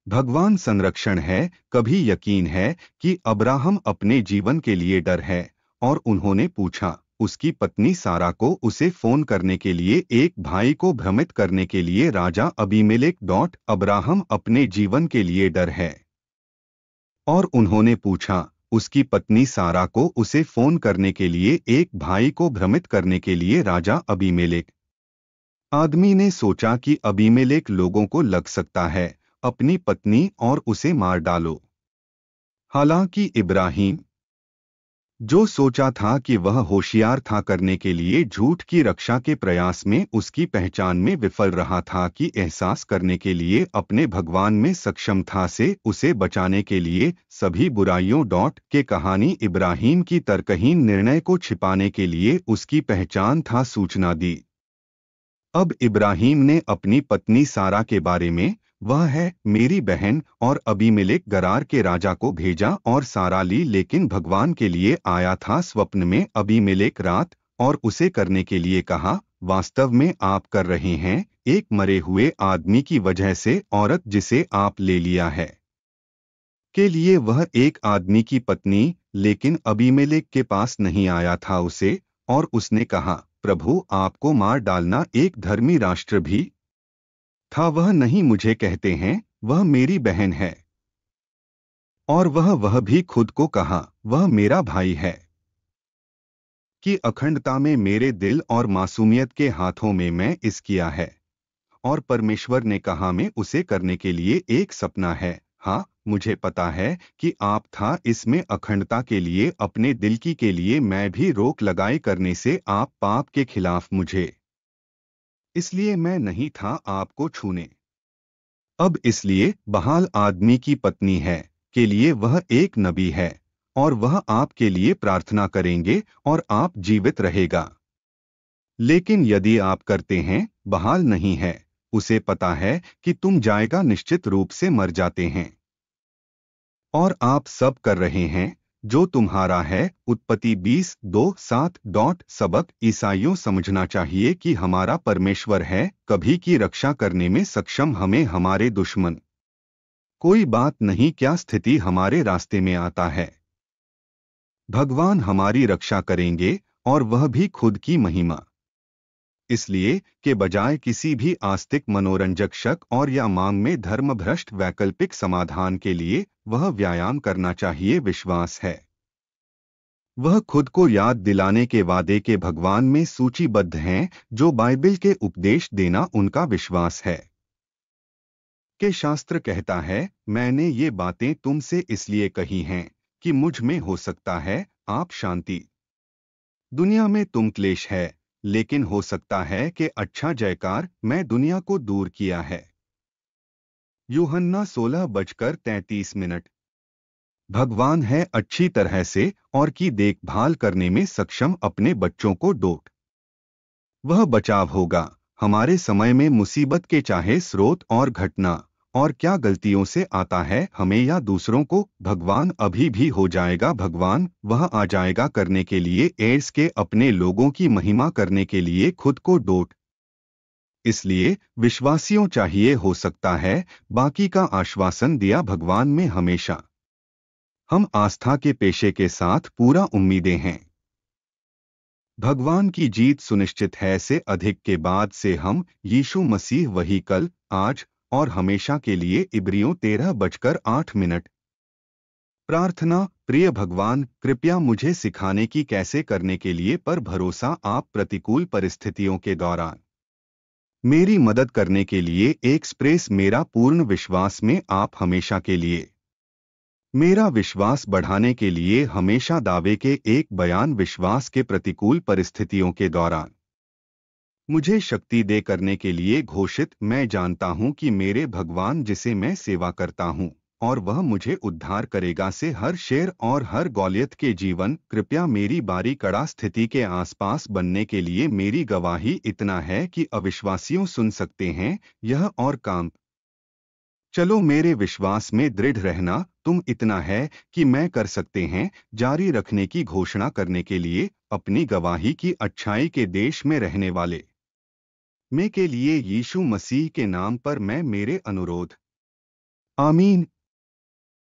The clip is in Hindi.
भगवान संरक्षण है। कभी यकीन है कि अब्राहम अपने जीवन के लिए डर है। और उन्होंने पूछा उसकी पत्नी सारा को उसे फोन करने के लिए, एक भाई को भ्रमित करने के लिए। राजा अबीमेलेक अब्राहम अपने जीवन के लिए डर है। और उन्होंने पूछा उसकी पत्नी सारा को उसे फोन करने के लिए, एक भाई को भ्रमित करने के लिए। राजा अबीमेलेक आदमी ने सोचा कि अबीमेलेक लोगों को लग सकता है, अपनी पत्नी और उसे मार डालो। हालांकि इब्राहिम जो सोचा था कि वह होशियार था, करने के लिए झूठ की रक्षा के प्रयास में उसकी पहचान में विफल रहा था, कि एहसास करने के लिए अपने भगवान में सक्षम था, से उसे बचाने के लिए सभी बुराइयों के कहानी इब्राहिम की तर्कहीन निर्णय को छिपाने के लिए उसकी पहचान था सूचना दी। अब इब्राहिम ने अपनी पत्नी सारा के बारे में, वह है मेरी बहन, और अबीमेलेक गरार के राजा को भेजा और सारा ली, लेकिन भगवान के लिए आया था स्वप्न में अबीमेलेक रात, और उसे करने के लिए कहा वास्तव में आप कर रहे हैं, एक मरे हुए आदमी की वजह से औरत जिसे आप ले लिया है के लिए वह एक आदमी की पत्नी, लेकिन अबीमेलेक के पास नहीं आया था उसे। और उसने कहा प्रभु आपको मार डालना एक धर्मी राष्ट्र भी था, वह नहीं मुझे कहते हैं वह मेरी बहन है। और वह भी खुद को कहा वह मेरा भाई है, कि अखंडता में मेरे दिल और मासूमियत के हाथों में मैं इस किया है। और परमेश्वर ने कहा मैं उसे करने के लिए एक सपना है। हाँ मुझे पता है कि आप था इसमें अखंडता के लिए, अपने दिल की के लिए मैं भी रोक लगाए करने से आप पाप के खिलाफ मुझे, इसलिए मैं नहीं था आपको छूने। अब इसलिए बहाल आदमी की पत्नी है के लिए वह एक नबी है, और वह आपके लिए प्रार्थना करेंगे और आप जीवित रहेगा। लेकिन यदि आप करते हैं बहाल नहीं है, उसे पता है कि तुम जाएगा निश्चित रूप से मर जाते हैं। और आप सब कर रहे हैं जो तुम्हारा है। उत्पत्ति 20:2-7 सबक ईसाइयों समझना चाहिए कि हमारा परमेश्वर है कभी की रक्षा करने में सक्षम, हमें हमारे दुश्मन कोई बात नहीं क्या स्थिति हमारे रास्ते में आता है, भगवान हमारी रक्षा करेंगे, और वह भी खुद की महिमा। इसलिए के बजाय किसी भी आस्तिक मनोरंजक शक और या मांग में धर्मभ्रष्ट वैकल्पिक समाधान के लिए वह व्यायाम करना चाहिए विश्वास है। वह खुद को याद दिलाने के वादे के भगवान में सूचीबद्ध हैं, जो बाइबल के उपदेश देना उनका विश्वास है। के शास्त्र कहता है मैंने ये बातें तुमसे इसलिए कही हैं कि मुझ में हो सकता है आप शांति, दुनिया में तुम क्लेश है, लेकिन हो सकता है कि अच्छा जयकार मैं दुनिया को दूर किया है। यूहन्ना 16:33। भगवान है अच्छी तरह से और की देखभाल करने में सक्षम अपने बच्चों को डोट वह बचाव होगा हमारे समय में मुसीबत के, चाहे स्रोत और घटना और क्या गलतियों से आता है हमें या दूसरों को, भगवान अभी भी हो जाएगा। भगवान वह आ जाएगा करने के लिए एड्स के अपने लोगों की महिमा करने के लिए खुद को डोट। इसलिए विश्वासियों चाहिए हो सकता है बाकी का आश्वासन दिया भगवान में हमेशा हम आस्था के पेशे के साथ पूरा उम्मीदें हैं। भगवान की जीत सुनिश्चित है से अधिक के बाद से हम यीशु मसीह वही कल आज और हमेशा के लिए। इब्रियों 13:8। प्रार्थना प्रिय भगवान कृपया मुझे सिखाने की कैसे करने के लिए पर भरोसा आप प्रतिकूल परिस्थितियों के दौरान मेरी मदद करने के लिए एक्सप्रेस मेरा पूर्ण विश्वास में आप हमेशा के लिए मेरा विश्वास बढ़ाने के लिए हमेशा दावे के एक बयान विश्वास के प्रतिकूल परिस्थितियों के दौरान मुझे शक्ति दे करने के लिए घोषित। मैं जानता हूं कि मेरे भगवान जिसे मैं सेवा करता हूं और वह मुझे उद्धार करेगा से हर शेर और हर गौलियत के जीवन। कृपया मेरी बारी कड़ा स्थिति के आसपास बनने के लिए मेरी गवाही इतना है कि अविश्वासियों सुन सकते हैं यह और काम चलो मेरे विश्वास में दृढ़ रहना। तुम इतना है कि मैं कर सकते हैं जारी रखने की घोषणा करने के लिए अपनी गवाही की अच्छाई के देश में रहने वाले मैं के लिए यीशु मसीह के नाम पर मैं मेरे अनुरोध आमीन।